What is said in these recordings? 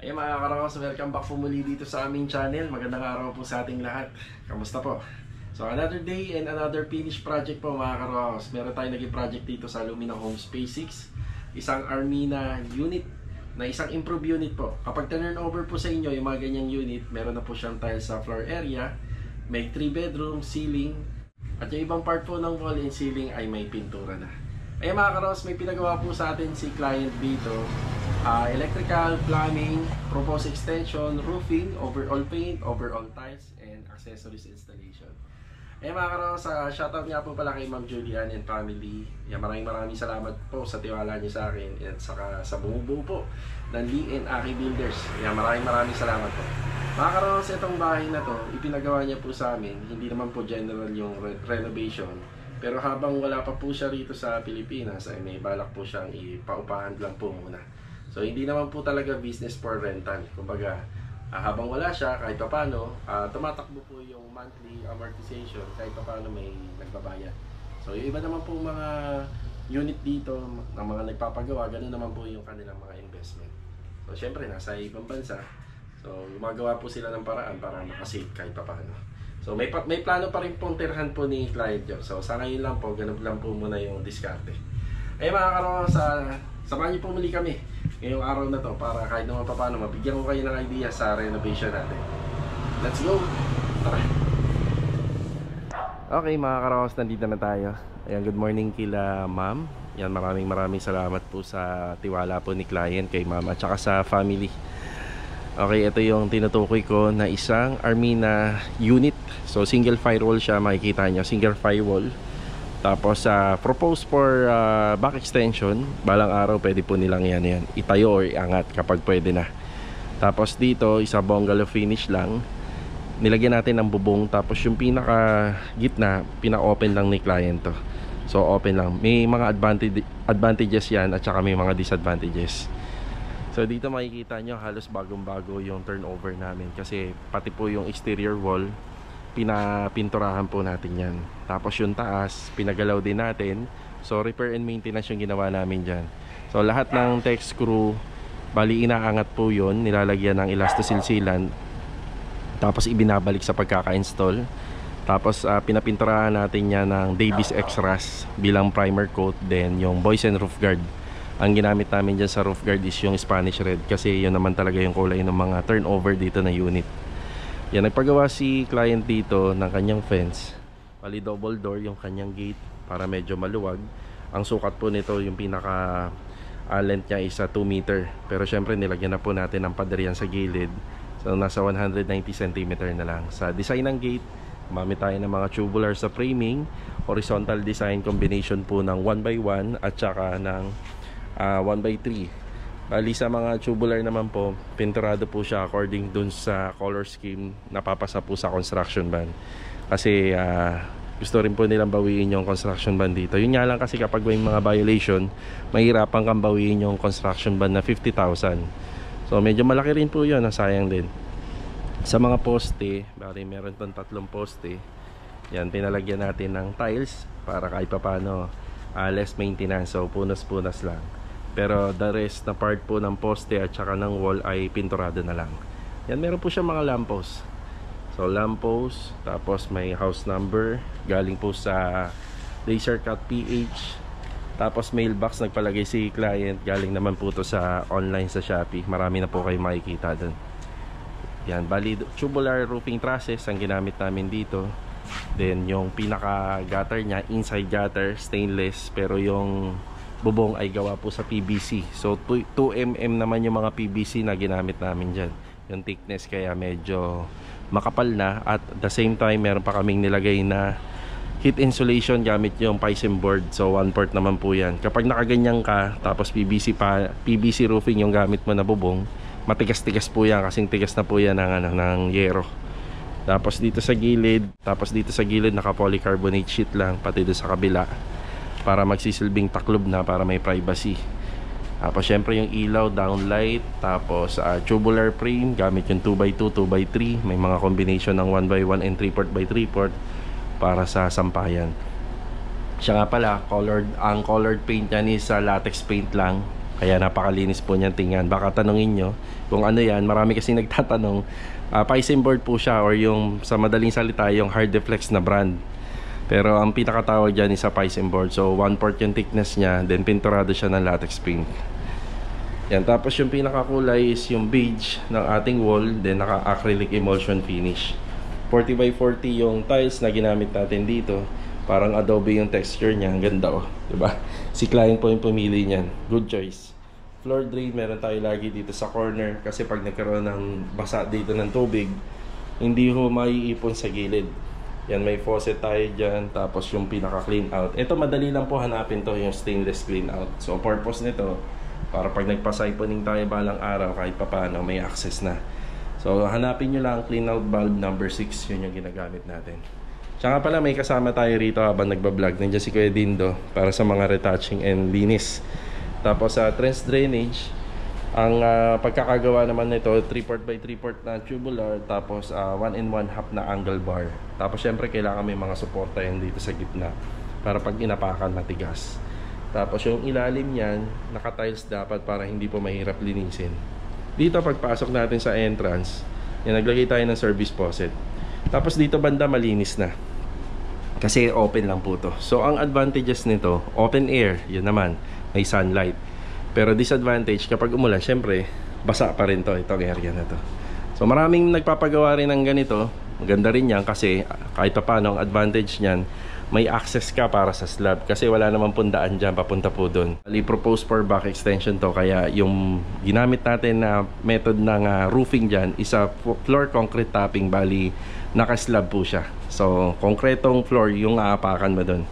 Ayun mga karakos, welcome back po muli dito sa aming channel. Magandang araw po sa ating lahat. Kamusta po? So another day and another finished project po mga karakos. Meron tayong naging project dito sa Lumina Homes Phase 6. Isang Armina unit na isang improve unit po. Kapag turn over po sa inyo yung mga ganyang unit, meron na po siyang tiles sa floor area. May 3 bedroom, ceiling. At yung ibang part po ng wall and ceiling ay may pintura na. Ayun mga karakos, may pinagawa po sa atin si client dito. Electrical, plumbing, proposed extension, roofing, overall paint, overall tiles, and accessories installation. Mga karos, shoutout nga po pala kay Ma'am Julian and family. Maraming salamat po sa tiwala niyo sa akin at saka sa bumubuo po ng Lee and Aki Builders. Maraming salamat po. Mga karos, itong bahay na to, ipinagawa niya po sa amin. Hindi naman po general yung renovation. Pero habang wala pa po siya rito sa Pilipinas, ay may balak po siyang ipaupahan lang po muna. So hindi naman po talaga business for rental. Kumbaga, habang wala siya, kahit pa paano, tumatakbo po yung monthly amortization, kahit pa paano may nagbabayad. So yung iba naman po mga unit dito, ng mga nagpapagawa, ganun naman po yung kanilang mga investment. So syempre, nasa ibang bansa, so gumagawa po sila ng paraan para makasave kahit pa paano. So may plano pa rin pong tirhan po ni client yun. So sa ngayon lang po, ganun lang po muna yung diskarte. Mga karos, samahan niyo po muli kami ngayong araw na to para kahit naman pa paano mabigyan ko kayo ng idea sa renovation natin. Let's go! Tara! Okay mga karos, nandito na tayo. Ayan, good morning kila ma'am. Yan, maraming salamat po sa tiwala po ni client kay ma'am at saka sa family. Okay, ito yung tinutukoy ko na isang Armina unit. So single firewall siya, makikita nyo, single firewall. Tapos propose for back extension. Balang araw pwede po nilang yan itayo or iangat kapag pwede na. Tapos dito isa bungalow finish lang. Nilagyan natin ng bubong. Tapos yung pinaka gitna, pina-open lang ni client to. So open lang. May mga advantages yan at saka may mga disadvantages. So dito makikita nyo halos bagong-bago yung turnover namin. Kasi pati po yung exterior wall pinapinturahan po natin yan. Tapos yung taas, pinagalaw din natin. So repair and maintenance yung ginawa namin dyan. So lahat ng tech screw, bali inaangat po yun, nilalagyan ng elastosilsilan. Tapos ibinabalik sa pagkaka-install. Tapos pinapinturahan natin yan ng Davis Extras bilang primer coat. Then yung Boys and Roof Guard. Ang ginamit namin dyan sa roof guard is yung Spanish Red. Kasi yun naman talaga yung kulay ng mga turnover dito na unit. Yan, nagpagawa si client dito ng kanyang fence. Bali double door yung kanyang gate para medyo maluwag. Ang sukat po nito, yung pinaka length niya is 2 meter. Pero syempre nilagyan na po natin ng pader yan sa gilid. So nasa 190 cm na lang. Sa design ng gate, gumamit tayo ng mga tubular sa framing. Horizontal design combination po ng 1x1 at saka ng 1x3. Bali sa mga tubular naman po, pinturado po siya according dun sa color scheme na papasa po sa construction ban. Kasi gusto rin po nilang bawiin yung construction ban dito. Yun nga lang kasi kapag may mga violation, mahirapan kang bawiin yung construction ban na 50,000. So medyo malaki rin po yun, sayang din. Sa mga poste, bali meron tong 3 poste. Yan, pinalagyan natin ng tiles para kahit pa paano less maintenance. So punas-punas lang. Pero the rest na part po ng poste at saka ng wall ay pinturado na lang. Yan, meron po siya mga lamppost. So lamppost, tapos may house number, galing po sa laser cut PH. Tapos mailbox, nagpalagay si client, galing naman po to sa online sa Shopee. Marami na po kayo makikita dun. Yan, bali tubular roofing trusses ang ginamit namin dito. Then yung pinaka gutter niya, inside gutter, stainless, pero yung bubong ay gawa po sa PVC. So 2mm naman yung mga PVC na ginamit namin dyan. Yung thickness kaya medyo makapal na. At the same time meron pa kaming nilagay na heat insulation gamit yung Pisum board. So 1/4 naman po yan. Kapag nakaganyan ka tapos PVC roofing yung gamit mo na bubong, matigas-tigas po yan. Kasing tigas na po yan ng yero. Tapos dito sa gilid naka polycarbonate sheet lang, pati doon sa kabila, para magsisilbing taklob na para may privacy. Tapos syempre yung ilaw, downlight. Tapos tubular frame, gamit yung 2x2, 2x3. May mga combination ng 1x1 and 3/4x3 para sa sampayan. Siya nga pala, ang colored paint niya is latex paint lang. Kaya napakalinis po niyan tingnan. Baka tanungin nyo kung ano yan. Marami kasi nagtatanong. Paisim board po siya, or yung sa madaling salita yung hard deflex na brand. Pero ang pinakatawag dyan is sa paisim board. So 1/4 yung thickness niya, then pinturado siya ng latex paint. Yan, tapos yung pinakakulay is yung beige ng ating wall, then naka acrylic emulsion finish. 40 by 40 yung tiles na ginamit natin dito. Parang adobe yung texture niya. Ang ganda, oh, diba? Si client po yung pumili niyan. Good choice. Floor drain meron tayo lagi dito sa corner, kasi pag nagkaroon ng basa dito ng tubig, hindi ho maiipon sa gilid. Yan, may faucet tayo dyan. Tapos yung pinaka clean out, ito madali lang po hanapin to, yung stainless clean out. So purpose nito, para pag nagpa-siphoning tayo balang araw, kahit papano may access na. So hanapin nyo lang clean out valve number 6. Yun yung ginagamit natin. Tsaka pala may kasama tayo rito habang nagbablog. Nandiyan si Kuya Dindo para sa mga retouching and linis. Tapos sa trench drainage, ang pagkakagawa naman nito 3/4 by 3/4 na tubular, tapos 1 1/2 na angle bar. Tapos syempre kailangan may mga suporta yan dito sa gitna para pag inapakan matigas. Tapos yung ilalim niyan, naka-tiles dapat para hindi po mahirap linisin. Dito pagpasok natin sa entrance, yan, naglagay tayo ng service faucet. Tapos dito banda malinis na, kasi open lang po to. So ang advantages nito, open air, yun naman, may sunlight. Pero disadvantage, kapag umulan, syempre basa pa rin to, itong area na to. So maraming nagpapagawa rin ng ganito. Maganda rin yan kasi kahit pa paano, ang advantage niyan, may access ka para sa slab, kasi wala namang pundaan dyan papunta po doon. Propose for back extension to, kaya yung ginamit natin na method ng roofing dyan is a floor concrete topping. Bali naka-slab po siya, so konkretong floor yung aapakan mo doon.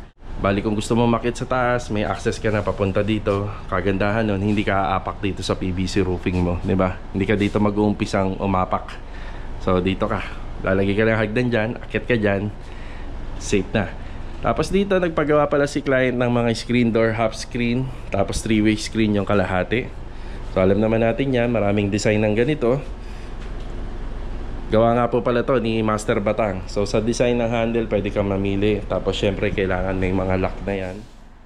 Bali kung gusto mo makit sa taas, may access ka na papunta dito. Kagandahan nun, hindi ka aapak dito sa PVC roofing mo, di ba? Hindi ka dito mag-uumpisang umapak. So dito ka, lalagay ka ng hagdan dyan, akit ka dyan, safe na. Tapos dito nagpagawa pala si client ng mga screen door, half screen, tapos 3-way screen yung kalahati. So alam naman natin yan, maraming design ng ganito. Gawa nga po pala to ni Master Batang. So sa design ng handle pwede kang mamili. Tapos syempre kailangan may mga lock na yan,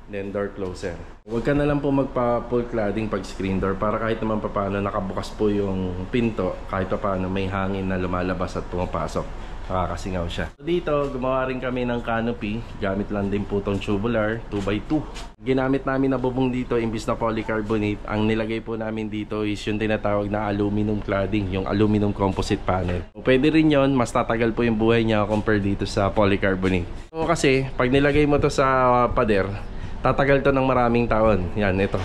then door closer. Huwag ka na lang po magpa full cladding pag screen door, para kahit naman paano nakabukas po yung pinto, kahit paano may hangin na lumalabas at pumapasok, nakakasingaw siya. Dito gumawa rin kami ng canopy. Gamit lang din po tong tubular 2x2. Ginamit namin na bubong dito imbis na polycarbonate. Ang nilagay po namin dito is yung tinatawag na aluminum cladding, yung aluminum composite panel. So, pwede rin yon, mas tatagal po yung buhay niya compare dito sa polycarbonate. So kasi pag nilagay mo to sa pader, tatagal to ng maraming taon. Yan, ito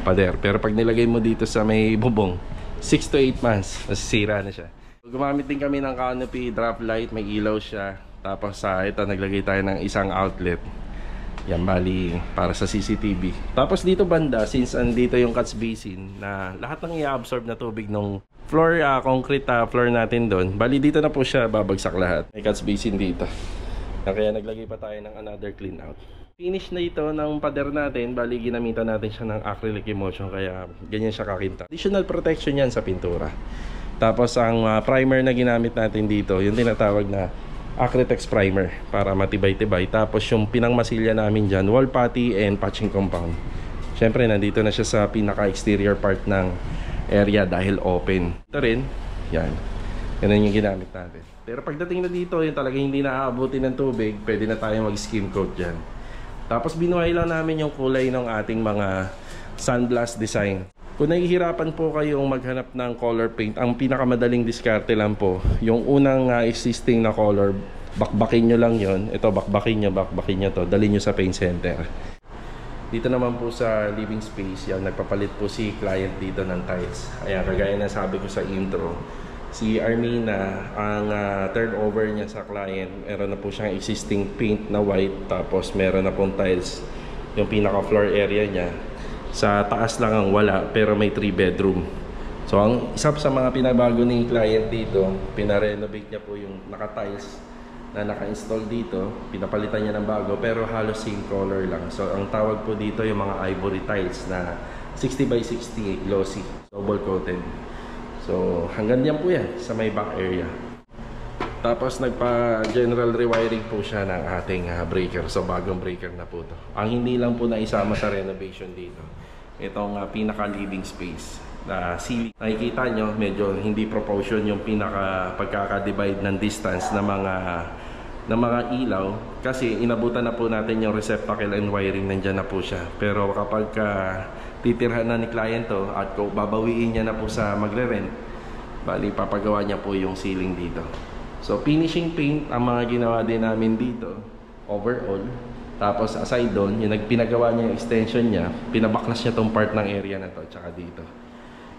pader. Pero pag nilagay mo dito sa may bubong, 6 to 8 months nasisira na siya. Gumamit din kami ng canopy, drop light, may ilaw siya. Tapos ito naglagay tayo ng isang outlet. Yan, bali para sa CCTV. Tapos dito banda, since andito yung catch basin na lahat ng i-absorb na tubig ng floor, concrete floor natin doon, bali dito na po siya babagsak lahat. May catch basin dito. Kaya naglagay pa tayo ng another clean out. Finish na ito ng pader natin, bali ginamitan natin siya ng acrylic emulsion, kaya ganyan siya kakinta. Additional protection yan sa pintura. Tapos ang primer na ginamit natin dito, yung tinatawag na Acrytex primer, para matibay-tibay. Tapos yung pinangmasilya namin dyan, wall putty and patching compound. Syempre nandito na siya sa pinaka-exterior part ng area dahil open. Ito rin, yan. Ganun yung ginamit natin. Pero pagdating na dito, yung talaga hindi naaabuti ng tubig, pwede na tayo mag-skim coat dyan. Tapos binuhay lang namin yung kulay ng ating mga sunblast design. Kung nahihirapan po kayong maghanap ng color paint, ang pinakamadaling diskarte lang po, yung unang existing na color, bakbakin nyo lang yon. Ito, bakbakin nyo to, dalhin nyo sa paint center. Dito naman po sa living space, yan, nagpapalit po si client dito ng tiles. Ayan, kagaya na sabi ko sa intro, si Armina, ang turnover niya sa client, meron na po siyang existing paint na white, tapos meron na pong tiles yung pinaka floor area niya. Sa taas lang ang wala, pero may 3 bedroom. So ang isa sa mga pinabago ni client dito, pinarenovate niya po yung naka-tiles na naka-install dito. Pinapalitan niya ng bago, pero halos same color lang. So ang tawag po dito yung mga ivory tiles na 60 by 60 glossy, double coated. So hanggang diyan po yan sa may back area. Tapos nagpa-general rewiring po siya ng ating breaker. So bagong breaker na po to. Ang hindi lang po na isama sa renovation dito, itong pinaka living space na ceiling. Nakikita nyo, medyo hindi proportion yung pinaka pagkaka-divide ng distance ng mga ilaw, kasi inabutan na po natin yung receptacle and wiring, nandyan na po siya. Pero kapag titirhan na ni client to at kung babawiin niya na po sa magre-rent, bali papagawa niya po yung ceiling dito. So finishing paint ang mga ginawa din namin dito overall. Tapos aside doon, yung pinagawa niya yung extension niya, pinabaklas niya tong part ng area na to, tsaka dito.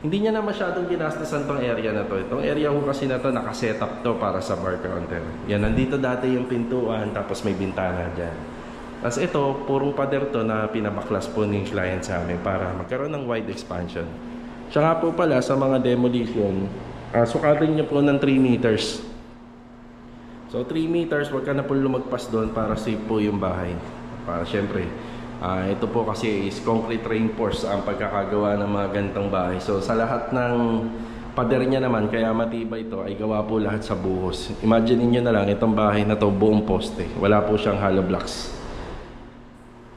Hindi niya na masyadong ginastasan tong area na to. Itong area ko kasi na to, nakasetup to para sa bar counter. Yan, nandito dati yung pintuan, tapos may bintana dyan. Tapos ito, purong pader to na pinabaklas po ng client sa amin para magkaroon ng wide expansion. Tsaka po pala sa mga demolition, sukatin niyo po ng 3 meters. So 3 meters, wag ka na po lumagpas doon para safe po yung bahay. Para syempre, ito po kasi is concrete reinforced ang pagkakagawa ng mga ganitong bahay. So sa lahat ng pader niya naman, kaya matibay ito, ay gawa po lahat sa buhos. Imagine niyo na lang, itong bahay na to buong poste. Wala po siyang hollow blocks.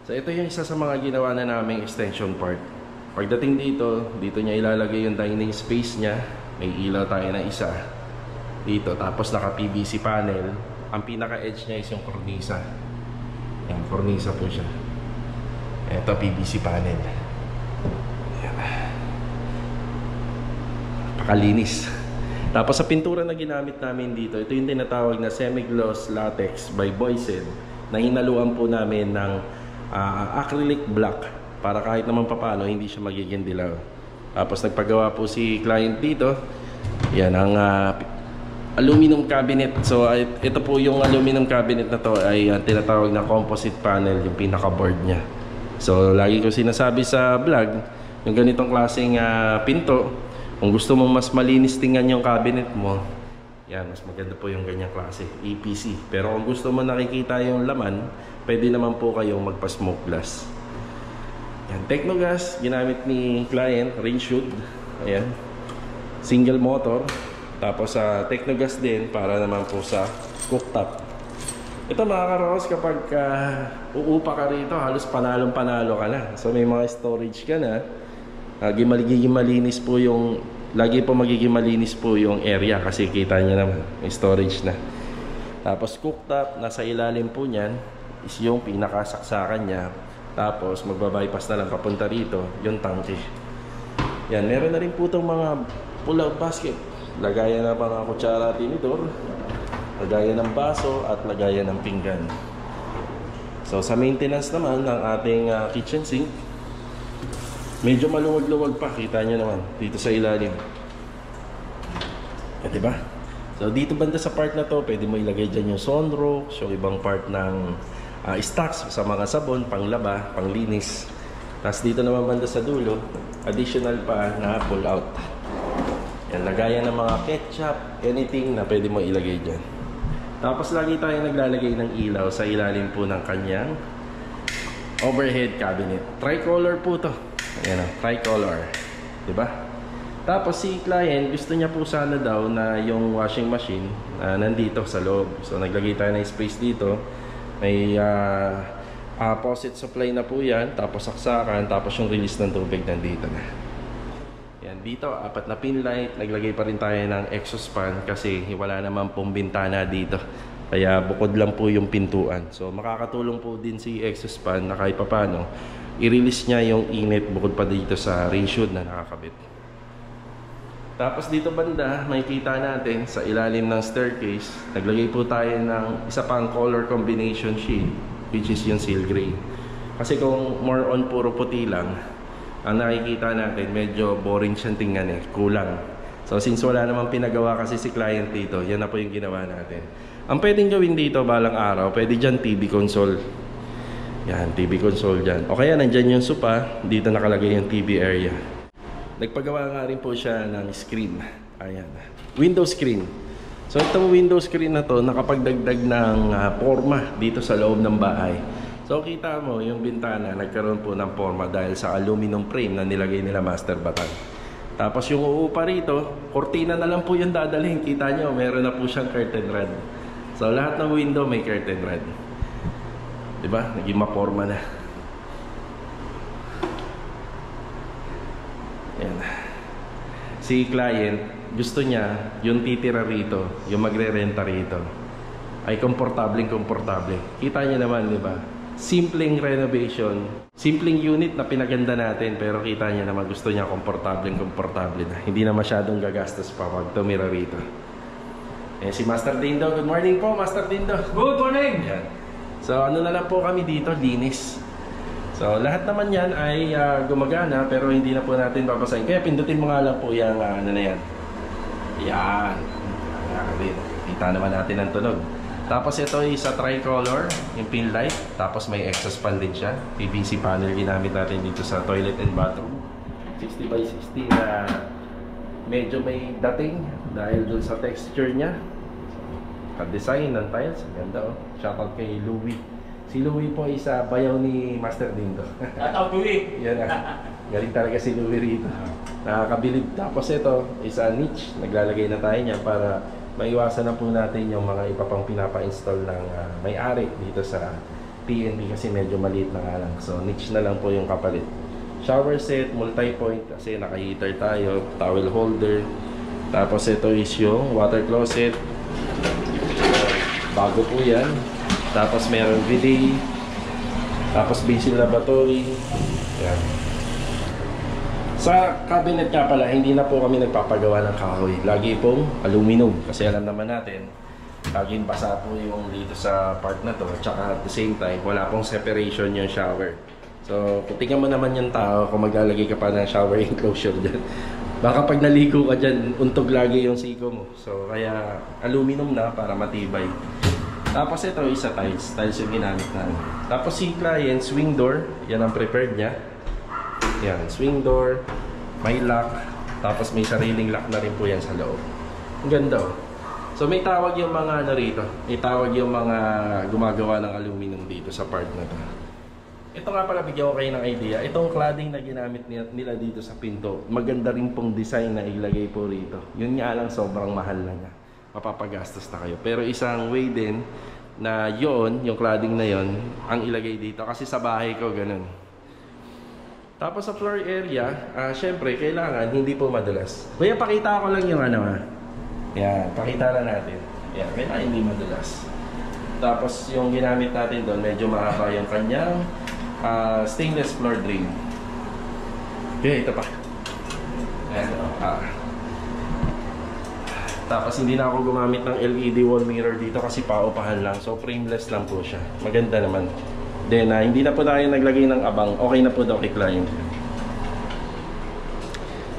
So ito yung isa sa mga ginawa na naming extension part. Pagdating dito, dito niya ilalagay yung dining space niya. May ilaw tayo na isa dito, tapos naka PVC panel. Ang pinaka edge niya is yung cornisa. Yan, cornisa po siya. Ito PVC panel. Yan. Pakalinis. Tapos sa pintura na ginamit namin dito, ito yung tinatawag na semi-gloss latex by Boysen, na hinaluan po namin ng acrylic black para kahit naman papano hindi siya magiging dilaw. Tapos nagpagawa po si client dito. Yan ang aluminum cabinet. So ito po yung aluminum cabinet na to ay tinatawag na composite panel, yung pinaka board niya. So lagi ko sinasabi sa vlog, yung ganitong klaseng pinto, kung gusto mo mas malinis tingnan yung cabinet mo, yan, mas maganda po yung ganyang klase, EPC. Pero kung gusto mo nakikita yung laman, pwede naman po kayong magpa-smoke glass. Yan, Technogas, ginamit ni client, range hood. Ayan, single motor. Tapos sa Technogas din para naman po sa cooktop. Ito mga karos, kapag uupa ka rito, halos panalong-panalo ka na. So may mga storage ka na. Magiging malinis po yung, lagi po magiging malinis po yung area kasi kita nyo naman, may storage na. Tapos cooktop, nasa ilalim po niyan is yung pinakasaksakan niya. Tapos magbabypass na lang papunta rito yung tangke. Yan, meron na rin po itong mga pull-out basket. Lagayan ng mga kutsara, tinidor, lagayan ng baso at lagayan ng pinggan. So sa maintenance naman ng ating kitchen sink, medyo maluwag-luwag pa, kita nyo naman dito sa ilalim. Diba? So dito banda sa part na to, pwede mo ilagay dyan yung sunroof, yung ibang part ng stocks sa mga sabon, panglaba, panglinis. Tapos dito naman banda sa dulo, additional pa na pull out. Yan, lagayan ng mga ketchup, anything na pwede mo ilagay dyan. Tapos lagi tayo naglalagay ng ilaw sa ilalim po ng kanyang overhead cabinet. Tricolor po to. Ayan o, tricolor. Diba? Tapos si client, gusto niya po sana daw na yung washing machine nandito sa loob. So naglagay tayo ng space dito. May faucet supply na po yan. Tapos saksakan. Tapos yung release ng tubig nandito na. Yan, dito, 4 na pin light. Naglagay pa rin tayo ng exhaust fan kasi wala naman pong bintana dito. Kaya bukod lang po yung pintuan. So makakatulong po din si exhaust fan na kahit papano i-release niya yung init bukod pa dito sa range hood na nakakabit. Tapos dito banda, makikita natin sa ilalim ng staircase, naglagay po tayo ng isa pang color combination shade, which is yung seal gray. Kasi kung more on puro puti lang, ang nakikita natin, medyo boring siyang tingnan eh, kulang. So since wala namang pinagawa kasi si client dito, yan na po yung ginawa natin. Ang pwedeng gawin dito balang araw, pwede dyan TV console. Yan, TV console dyan. O kaya nandyan yung sopa, dito nakalagay yung TV area. Nagpagawa nga rin po siya ng screen. Ayan, window screen. So itong window screen na to, nakapagdagdag ng forma dito sa loob ng bahay. So kita mo yung bintana nagkaroon po ng forma dahil sa aluminum frame na nilagay nila Master Batan. Tapos yung uupa rito, kortina na lang po yung dadalhin. Kita nyo, meron na po siyang curtain rod. So lahat ng window may curtain rod. Diba? Naging maporma na. si client, gusto niya yung titira rito, yung magre-renta rito, ay komportable. Kita niyo naman, di ba? Simpleng renovation, simpleng unit na pinaganda natin, pero kita niya naman gusto niya komportable na. Hindi na masyadong gagastos pa pag tumira rito. Eh, si Master Dindo, good morning po, Master Dindo. Good morning! Yan. So ano na lang po kami dito, linis. So lahat naman yan ay gumagana, pero hindi na po natin babasahin. Kaya pindutin mo nga lang po yung ano na yan. Yan. Kita naman natin ang tunog. Tapos ito ay sa tricolor, yung pin light. Tapos may exhaust fan din siya. PVC panel ginamit natin dito sa toilet and bathroom. 60 by 60 na medyo may dating dahil dun sa texture niya. Design ng tiles, ang ganda oh. Shoutout kay Louie. Si Louie po isa bayaw ni Master Dindo. Shoutout Louie! Yan ah. Galing talaga si Louie rito. Nakakabilib. Tapos ito, isa niche. Naglalagay na tayo niya para maiwasan na po natin yung mga iba pang pinapa-install ng may-ari dito sa TNB kasi medyo maliit na nga lang. So niche na lang po yung kapalit. Shower set, multi-point kasi naka-heater tayo, towel holder. Tapos ito is yung water closet. Bago po yan. Tapos meron bidet. Tapos basin lavatory. Yan. Sa cabinet nga pala, hindi na po kami nagpapagawa ng kahoy. Lagi pong aluminum. Kasi alam naman natin, laging basa po yung dito sa part na to. Tsaka at the same time, wala pong separation yung shower. So, kung tingnan mo naman yung tao, kung maglalagay ka pa ng shower enclosure dyan, baka pag naligo ka dyan, untog lagi yung siko mo. So, kaya aluminum na para matibay. Tapos ito, isa tiles. Tiles yung ginamit namin. Tapos si client, swing door. Yan ang prepared niya. Yan, swing door, may lock, tapos may sariling lock na rin po yan sa loob. Ang ganda oh. So may tawag yung mga ano rito, may tawag yung mga gumagawa ng aluminum dito sa part na to. Ito nga pala, bigyan ko kayo ng idea. Itong cladding na ginamit nila dito sa pinto, maganda rin pong design na ilagay po rito. Yun nga lang, sobrang mahal na niya. Mapapagastos na kayo. Pero isang way din na yon, yung cladding na yon, ang ilagay dito. Kasi sa bahay ko, ganun. Tapos sa floor area, syempre, kailangan hindi po madulas. Kuya, pakita ko lang yung ano ha. Yan, pakita lang natin. Yan, kailangan hindi madulas. Tapos yung ginamit natin doon, medyo mahaba yung kanyang stainless floor drain. Okay, ito pa. Ayan, tapos hindi na ako gumamit ng LED wall mirror dito kasi paupahan lang. So frameless lang po siya. Maganda naman. Then, hindi na po tayo naglagay ng abang. Okay na po daw kay client.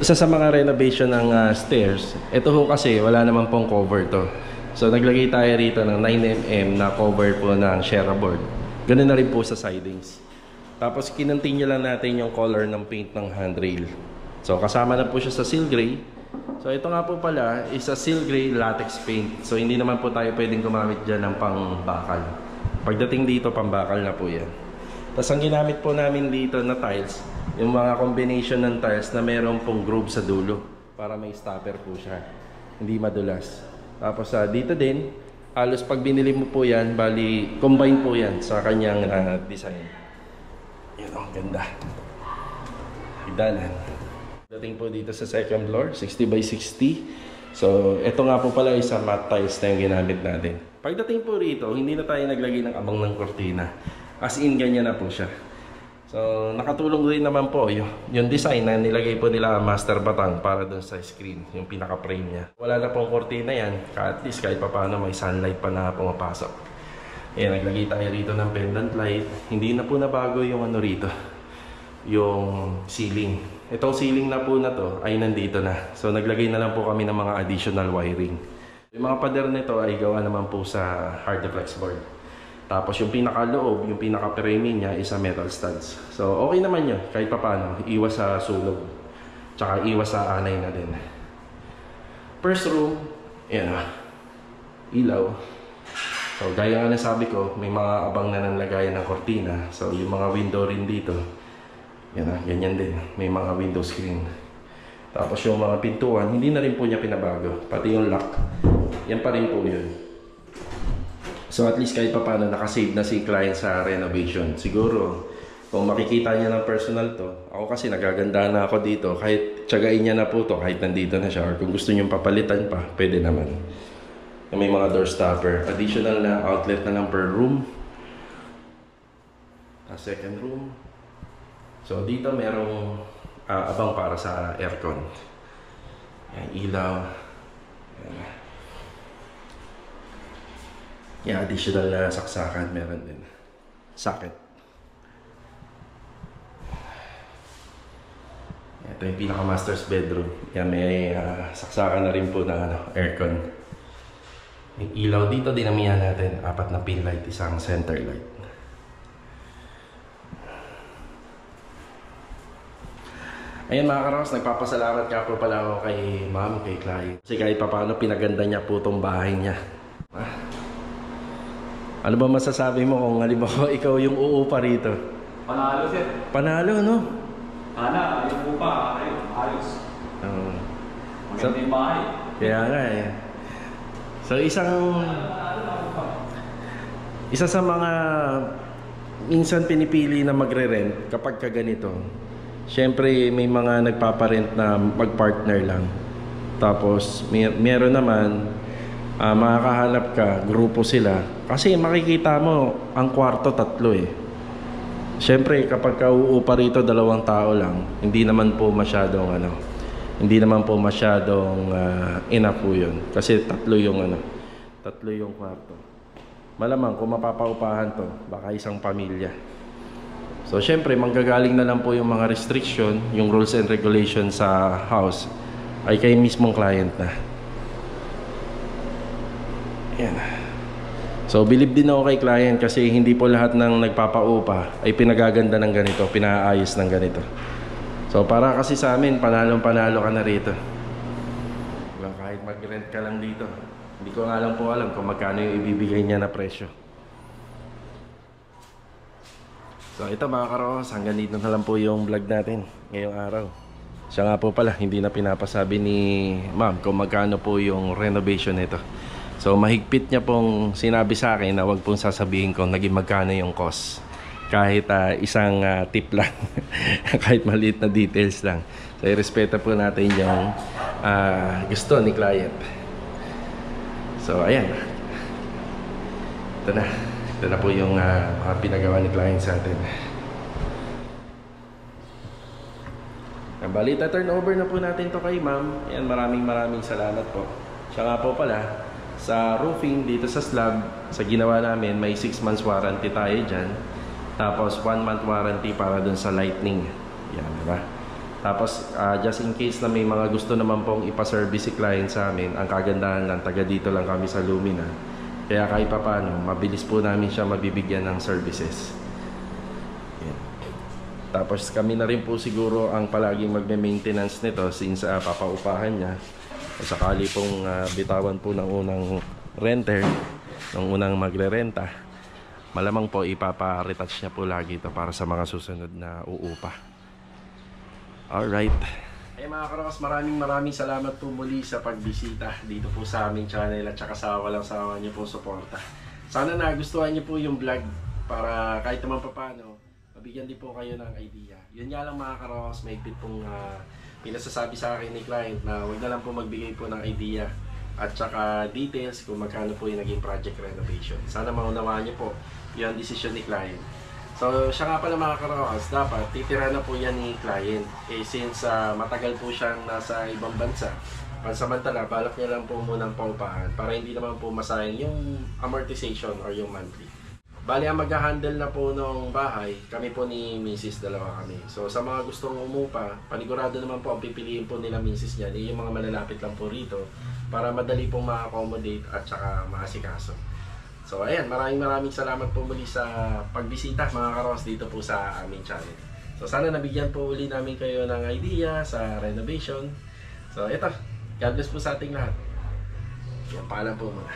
Isa sa mga renovation ng stairs, ito ho kasi wala naman pong cover to. So, naglagay tayo rito ng 9mm na cover po ng Shera board. Ganun na rin po sa sidings. Tapos, kinontinue lang natin yung color ng paint ng handrail. So, kasama na po siya sa seal gray. So, ito nga po pala is a seal gray latex paint. So, hindi naman po tayo pwedeng gumamit dyan ng pang-bakal. Pagdating dito, pambakal na po yan. Tapos ang ginamit po namin dito na tiles, yung mga combination ng tiles na meron pong groove sa dulo para may stopper po siya. Hindi madulas. Tapos dito din, halos pag binili mo po yan, bali combine po yan sa kanyang design. Yun, ang ganda. Higdanan. Dating po dito sa second floor, 60 by 60. So, ito nga po pala isang matte tiles na yung ginamit natin. Pagdating po rito, hindi na tayo naglagay ng abang ng kortina. As in, ganyan na po siya. So, nakatulong rin naman po yung design na nilagay po nila Master Batang para dun sa screen, yung pinaka-frame niya. Wala na pong kortina yan, at least kahit pa paano may sunlight pa na pumapasok. Ayan, naglagay tayo rito ng pendant light. Hindi na po nabago yung ano rito, yung ceiling. Itong ceiling na po na to ay nandito na. So naglagay na lang po kami ng mga additional wiring. Yung mga pader nito ay gawa naman po sa hard flex board. Tapos yung pinaka-loob, yung pinaka-framing niya is a metal studs. So okay naman yun, kahit pa paano. Iwas sa sunog. Tsaka iwas sa anay na din. First room, yan na. Ilaw. So gaya nga nasabi ko, may mga abang na nanlagayan ng kortina. So yung mga window rin dito, yan na, ganyan din. May mga window screen. Tapos yung mga pintuan, hindi na rin po niya pinabago. Pati yung lock, yan pa rin po yun. So at least kahit pa paano nakasave na si client sa renovation. Siguro, kung makikita niya ng personal to, ako kasi nagaganda na ako dito. Kahit tsagain niya na po to kahit nandito na siya. Or kung gusto nyo papalitan pa, pwede naman. May mga door stopper. Additional na outlet na lang per room. Second room. So dito merong abang para sa aircon. Yan, ilaw. Yan, additional na saksakan meron din. Socket. Ito yung pinaka master's bedroom. Yan, may saksakan na rin po na aircon. Yung ilaw dito, dinamihan natin. 4 na pin light, isang center light. Ayan mga karos, nagpapasalamat ka po pala ako kay ma'am, kay client. Kasi kahit paano pinaganda niya po itong bahay niya. Ano ba masasabi mo kung halimbawa ikaw yung uupa rito? Panalo, sir. Panalo, no? Sana, yung upa, ayos. Maganda yung bahay. Kaya nga eh. So isa sa mga minsan pinipili na magre-rent kapag ka ganito. Siyempre may mga nagpaparent na mag-partner lang. Tapos meron naman makakahanap ka, grupo sila. Kasi makikita mo ang kwarto 3 eh. Siyempre kapag ka uupa rito 2 tao lang, hindi naman po masyadong enough po yun. Kasi 3 yung 3 yung kwarto. Malamang kung mapapaupahan to, baka isang pamilya. So syempre manggagaling na lang po yung mga restriction, yung rules and regulations sa house ay kay mismong client na. Yan. So believe din ako kay client kasi hindi po lahat ng nagpapaupa ay pinagaganda ng ganito, pinaayos ng ganito. So para kasi sa amin, panalong-panalo ka na rito. Kahit mag-rent ka lang dito. Hindi ko nga lang po alam kung magkano yung ibibigay niya na presyo. So ito mga karos, hanggang dito na lang po yung vlog natin ngayong araw. Siya nga po pala, hindi na pinapasabi ni ma'am kung magkano po yung renovation nito. So mahigpit niya pong sinabi sa akin na wag pong sasabihin kung naging magkano yung cost. Kahit isang tip lang, kahit maliit na details lang. So irespeto po natin yung gusto ni client. So ayan. Ito na po yung mga pinagawa ni client sa atin. Ang balita, turnover na po natin to kay ma'am. Ayan, maraming salamat po. Siya nga po pala, sa roofing dito sa slab, sa ginawa namin, may 6 months warranty tayo dyan. Tapos 1 month warranty para dun sa lightning. Yan, diba? Tapos just in case na may mga gusto naman pong ipa-service si client sa amin, ang kagandahan lang, taga dito lang kami sa Lumina. Kaya kahit paano, mabilis po namin siya mabibigyan ng services. Yan. Tapos kami na rin po siguro ang palaging magme-maintenance nito since papaupahan niya. Sakali pong bitawan po ng unang renter, ng unang magre-renta, malamang po ipapa-retouch niya po lagi ito para sa mga susunod na uupa. Alright. Mga karos, maraming salamat po muli sa pagbisita dito po sa aming channel at saka sa walang sawa niyo po suporta. Sana nagustuhan niyo po yung vlog para kahit naman paano mabigyan din po kayo ng idea. Yun nga lang mga karos, may bit pong pinasasabi sa akin ni client na huwag na lang po magbigay po ng idea at saka details kung magkano po yung naging project renovation. Sana maunawaan niyo po yung decision ni client. So siya nga pala mga karos, dapat titira na po yan ni client. Since matagal po siyang nasa ibang bansa, pansamantala balak niya lang po munang paupahan para hindi naman po masayang yung amortization or yung monthly. Bali ang mag-handle na po ng bahay, kami po ni Mrs. dalawa kami. So sa mga gustong umupa, panigurado naman po ang pipiliin po nila Mrs. niya, yung mga malalapit lang po rito para madali pong ma-accommodate at saka maasikaso. So ayan, maraming salamat po muli sa pagbisita mga karos dito po sa aming channel. So sana nabigyan po uli namin kayo ng idea sa renovation. So ito, God bless po sa ating lahat. Yan, paalam po muna.